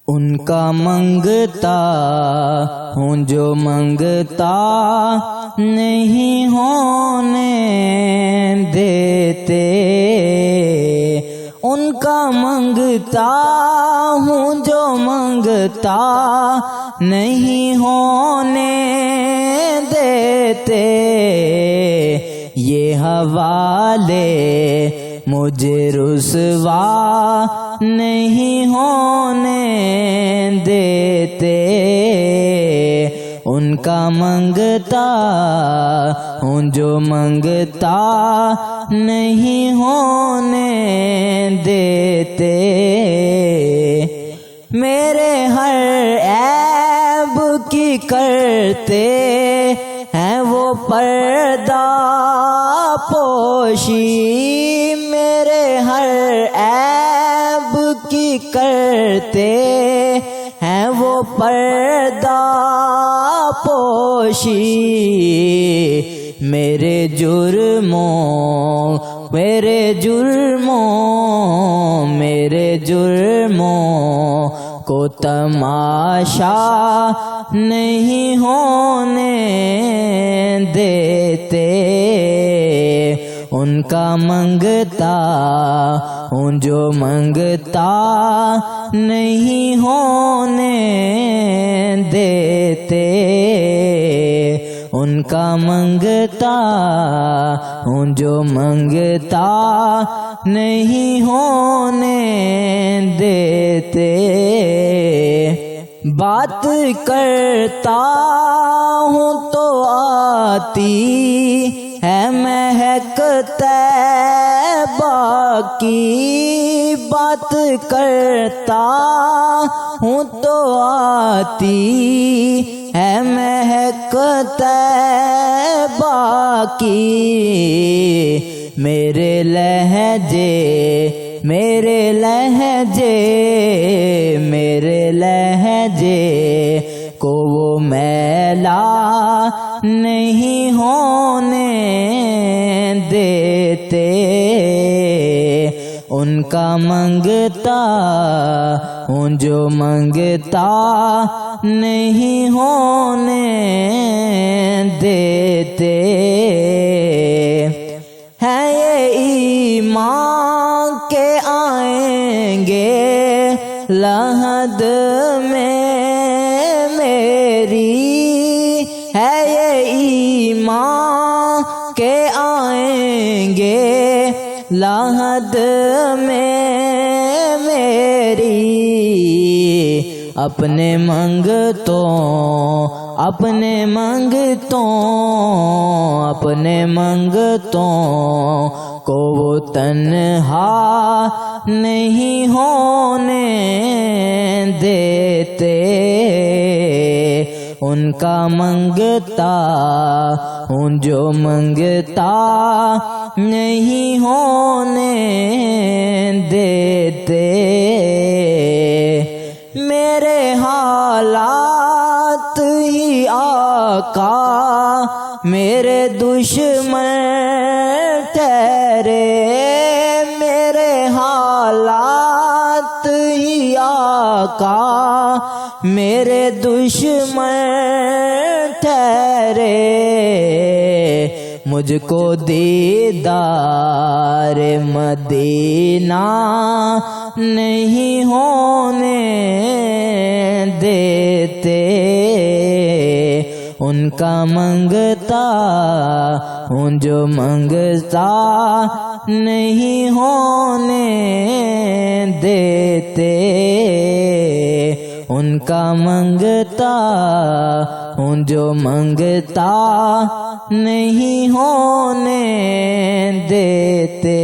ان کا منگتا ہوں جو منگتا نہیں ہونے دیتے، ان کا منگتا ہوں جو منگتا نہیں ہونے دیتے، یہ حوالے مجھے رسوا نہیں ہونے دیتے، ان کا منگتا ہوں جو منگتا نہیں ہونے دیتے، میرے ہر عیب کی کرتے ہیں وہ پردہ پوشی، میرے ہر عیب کی کرتے ہیں وہ پردہ پوشی، میرے جرموں کو تماشا نہیں ہونے دیتے، ان کا منگتا ہوں جو منگتا نہیں ہونے دیتے، ان کا منگتا ہوں جو منگتا نہیں ہونے دیتے، بات کرتا ہوں تو آتی ہے مہک طیبہ کی، بات کرتا ہوں تو آتی ہے مہک طیبہ کی، میرے لہجے کو وہ میلا نہیں ہونے دیتے، ان کا منگتا ہوں جو منگتا نہیں ہونے دیتے، ہے یہ ایمان کے آئیں گے لحد میں میری، ہے یہ ایمان کے آئیں گے لحد میں میری، اپنے منگتوں کو وہ تنہا نہیں ہونے دیتے، ان کا منگتا ہوں جو منگتا نہیں ہونے دیتے، میرے حالات ہی آقا میرے دشمن ٹھہرے، میرے حالات ہی آقا میرے دشمن ٹھہرے، مجھ کو دیدار مدینہ نہیں ہونے دیتے، ان کا منگتا ہوں جو منگتا نہیں ہونے دیتے، ان کا منگتا ہوں جو منگتا نہیں ہونے دیتے۔